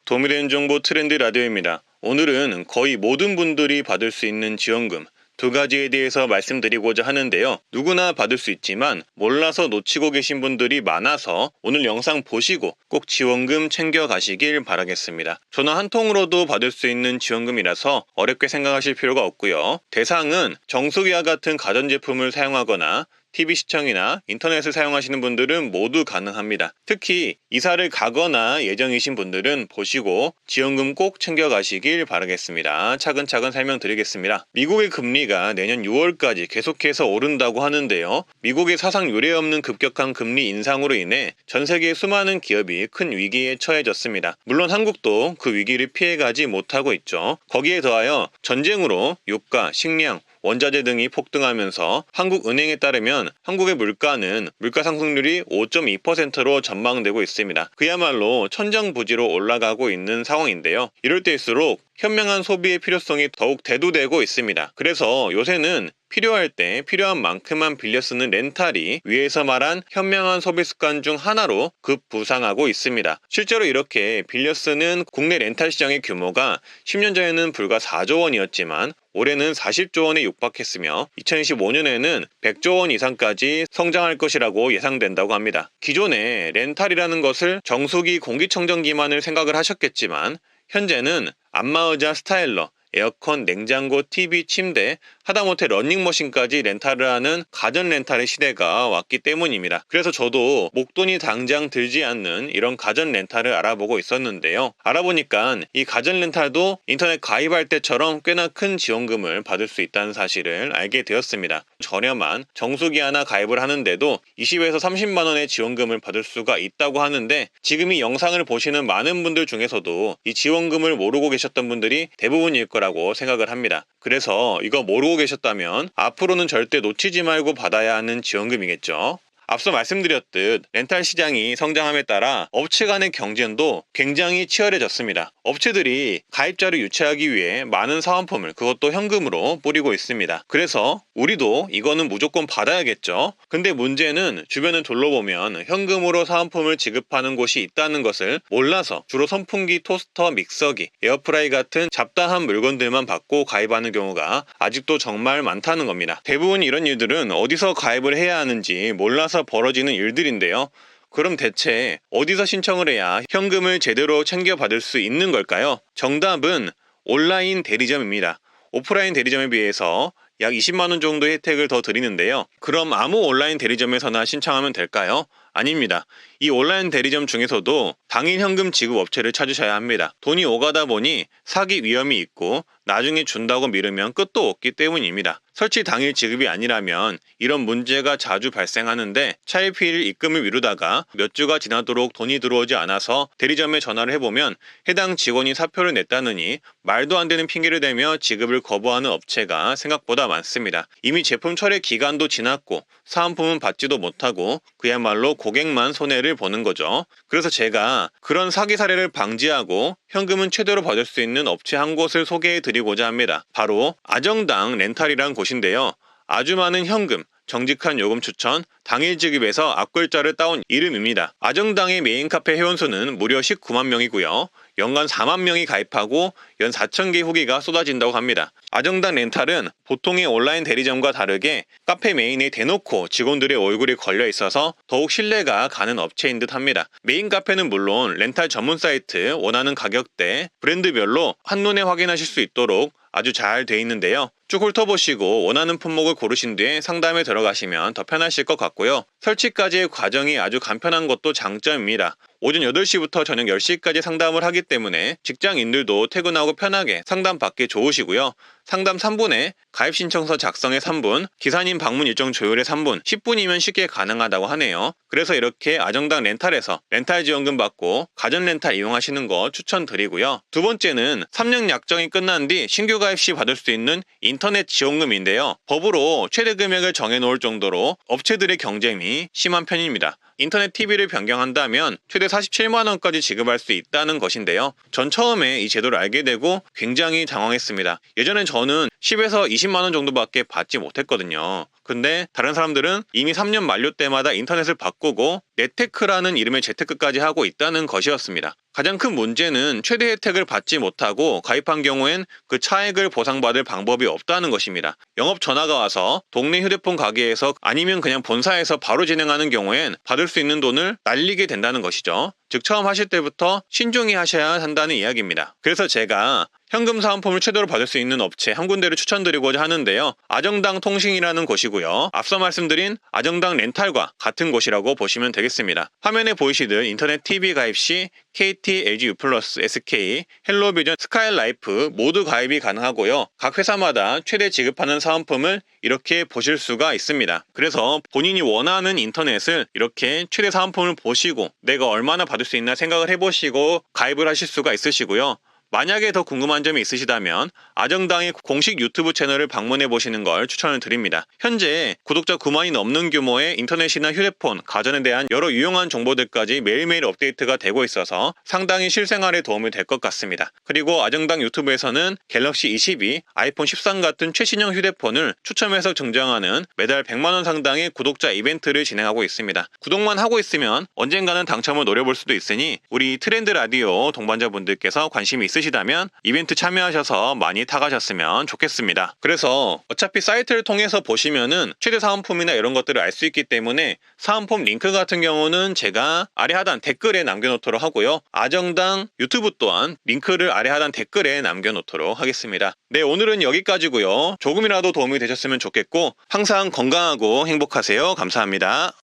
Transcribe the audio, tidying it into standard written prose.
도움이 되는 정보 트렌드 라디오입니다. 오늘은 거의 모든 분들이 받을 수 있는 지원금 두 가지에 대해서 말씀드리고자 하는데요. 누구나 받을 수 있지만 몰라서 놓치고 계신 분들이 많아서 오늘 영상 보시고 꼭 지원금 챙겨 가시길 바라겠습니다. 전화 한 통으로도 받을 수 있는 지원금이라서 어렵게 생각하실 필요가 없고요. 대상은 정수기와 같은 가전제품을 사용하거나 TV 시청이나 인터넷을 사용하시는 분들은 모두 가능합니다. 특히 이사를 가거나 예정이신 분들은 보시고 지원금 꼭 챙겨가시길 바라겠습니다. 차근차근 설명드리겠습니다. 미국의 금리가 내년 6월까지 계속해서 오른다고 하는데요. 미국의 사상 유례 없는 급격한 금리 인상으로 인해 전 세계의 수많은 기업이 큰 위기에 처해졌습니다. 물론 한국도 그 위기를 피해가지 못하고 있죠. 거기에 더하여 전쟁으로 유가, 식량, 원자재 등이 폭등하면서 한국은행에 따르면 한국의 물가는 물가 상승률이 5.2%로 전망되고 있습니다. 그야말로 천정부지로 올라가고 있는 상황인데요. 이럴 때일수록 현명한 소비의 필요성이 더욱 대두되고 있습니다. 그래서 요새는 필요할 때 필요한 만큼만 빌려 쓰는 렌탈이 위에서 말한 현명한 소비 습관 중 하나로 급부상하고 있습니다. 실제로 이렇게 빌려 쓰는 국내 렌탈 시장의 규모가 10년 전에는 불과 4조 원이었지만 올해는 40조 원에 육박했으며 2025년에는 100조 원 이상까지 성장할 것이라고 예상된다고 합니다. 기존에 렌탈이라는 것을 정수기, 공기청정기만을 생각을 하셨겠지만 현재는 안마의자, 스타일러, 에어컨, 냉장고, TV, 침대, 하다못해 러닝머신까지 렌탈을 하는 가전 렌탈의 시대가 왔기 때문입니다. 그래서 저도 목돈이 당장 들지 않는 이런 가전 렌탈을 알아보고 있었는데요. 알아보니까 이 가전 렌탈도 인터넷 가입할 때처럼 꽤나 큰 지원금을 받을 수 있다는 사실을 알게 되었습니다. 저렴한 정수기 하나 가입을 하는데도 20에서 30만 원의 지원금을 받을 수가 있다고 하는데 지금 이 영상을 보시는 많은 분들 중에서도 이 지원금을 모르고 계셨던 분들이 대부분일 거라고 생각을 합니다. 그래서 이거 모르고 계셨다면 앞으로는 절대 놓치지 말고 받아야 하는 지원금이겠죠. 앞서 말씀드렸듯 렌탈 시장이 성장함에 따라 업체 간의 경쟁도 굉장히 치열해졌습니다. 업체들이 가입자를 유치하기 위해 많은 사은품을 그것도 현금으로 뿌리고 있습니다. 그래서 우리도 이거는 무조건 받아야겠죠. 근데 문제는 주변을 둘러보면 현금으로 사은품을 지급하는 곳이 있다는 것을 몰라서 주로 선풍기, 토스터, 믹서기, 에어프라이 같은 잡다한 물건들만 받고 가입하는 경우가 아직도 정말 많다는 겁니다. 대부분 이런 일들은 어디서 가입을 해야 하는지 몰라서 벌어지는 일들인데요. 그럼 대체 어디서 신청을 해야 현금을 제대로 챙겨받을 수 있는 걸까요? 정답은 온라인 대리점입니다. 오프라인 대리점에 비해서 약 20만 원 정도의 혜택을 더 드리는데요. 그럼 아무 온라인 대리점에서나 신청하면 될까요? 아닙니다. 이 온라인 대리점 중에서도 당일 현금 지급 업체를 찾으셔야 합니다. 돈이 오가다 보니 사기 위험이 있고 나중에 준다고 미루면 끝도 없기 때문입니다. 설치 당일 지급이 아니라면 이런 문제가 자주 발생하는데 차일피일 입금을 미루다가 몇 주가 지나도록 돈이 들어오지 않아서 대리점에 전화를 해보면 해당 직원이 사표를 냈다느니 말도 안 되는 핑계를 대며 지급을 거부하는 업체가 생각보다 많습니다. 이미 제품 철회 기간도 지났고 사은품은 받지도 못하고 그야말로 고객만 손해를 보는 거죠. 그래서 제가 그런 사기 사례를 방지하고 현금은 최대로 받을 수 있는 업체 한 곳을 소개해 드리고자 합니다. 바로 아정당 렌탈이란 곳인데요. 아주 많은 현금, 정직한 요금 추천, 당일 지급에서 앞글자를 따온 이름입니다. 아정당의 메인 카페 회원수는 무려 19만 명이고요. 연간 4만 명이 가입하고 연 4천 개 후기가 쏟아진다고 합니다. 아정당 렌탈은 보통의 온라인 대리점과 다르게 카페 메인에 대놓고 직원들의 얼굴이 걸려 있어서 더욱 신뢰가 가는 업체인 듯 합니다. 메인 카페는 물론 렌탈 전문 사이트, 원하는 가격대, 브랜드별로 한눈에 확인하실 수 있도록 아주 잘 돼 있는데요. 쭉 훑어보시고 원하는 품목을 고르신 뒤에 상담에 들어가시면 더 편하실 것 같고요. 설치까지의 과정이 아주 간편한 것도 장점입니다. 오전 8시부터 저녁 10시까지 상담을 하기 때문에 직장인들도 퇴근하고 편하게 상담받기 좋으시고요. 상담 3분에 가입 신청서 작성에 3분, 기사님 방문 일정 조율에 3분, 10분이면 쉽게 가능하다고 하네요. 그래서 이렇게 아정당 렌탈에서 렌탈 지원금 받고 가전 렌탈 이용하시는 거 추천드리고요. 두 번째는 3년 약정이 끝난 뒤 신규 가입 시 받을 수 있는 인터넷 지원금인데요. 법으로 최대 금액을 정해놓을 정도로 업체들의 경쟁이 심한 편입니다. 인터넷 TV를 변경한다면 최대 47만원까지 지급할 수 있다는 것인데요. 전 처음에 이 제도를 알게 되고 굉장히 당황했습니다. 예전엔 저는 10에서 20만 원 정도밖에 받지 못했거든요. 근데 다른 사람들은 이미 3년 만료 때마다 인터넷을 바꾸고 네테크라는 이름의 재테크까지 하고 있다는 것이었습니다. 가장 큰 문제는 최대 혜택을 받지 못하고 가입한 경우엔 그 차액을 보상받을 방법이 없다는 것입니다. 영업 전화가 와서 동네 휴대폰 가게에서 아니면 그냥 본사에서 바로 진행하는 경우엔 받을 수 있는 돈을 날리게 된다는 것이죠. 즉 처음 하실 때부터 신중히 하셔야 한다는 이야기입니다. 그래서 제가 현금 사은품을 최대로 받을 수 있는 업체 한 군데를 추천드리고자 하는데요. 아정당 통신이라는 곳이고요. 앞서 말씀드린 아정당 렌탈과 같은 곳이라고 보시면 되겠습니다. 화면에 보이시듯 인터넷 TV 가입 시 KT, LG U+, SK, 헬로비전, 스카이라이프 모두 가입이 가능하고요. 각 회사마다 최대 지급하는 사은품을 이렇게 보실 수가 있습니다. 그래서 본인이 원하는 인터넷을 이렇게 최대 사은품을 보시고 내가 얼마나 받을 수 있나 생각을 해보시고 가입을 하실 수가 있으시고요. 만약에 더 궁금한 점이 있으시다면 아정당의 공식 유튜브 채널을 방문해 보시는 걸 추천을 드립니다. 현재 구독자 9만이 넘는 규모의 인터넷이나 휴대폰, 가전에 대한 여러 유용한 정보들까지 매일매일 업데이트가 되고 있어서 상당히 실생활에 도움이 될 것 같습니다. 그리고 아정당 유튜브에서는 갤럭시 22, 아이폰 13 같은 최신형 휴대폰을 추첨해서 증정하는 매달 100만 원 상당의 구독자 이벤트를 진행하고 있습니다. 구독만 하고 있으면 언젠가는 당첨을 노려볼 수도 있으니 우리 트렌드 라디오 동반자분들께서 관심이 있으시다면 이벤트 참여하셔서 많이 타가셨으면 좋겠습니다. 그래서 어차피 사이트를 통해서 보시면은 최대 사은품이나 이런 것들을 알 수 있기 때문에 사은품 링크 같은 경우는 제가 아래 하단 댓글에 남겨놓도록 하고요. 아정당 유튜브 또한 링크를 아래 하단 댓글에 남겨놓도록 하겠습니다. 네, 오늘은 여기까지고요. 조금이라도 도움이 되셨으면 좋겠고 항상 건강하고 행복하세요. 감사합니다.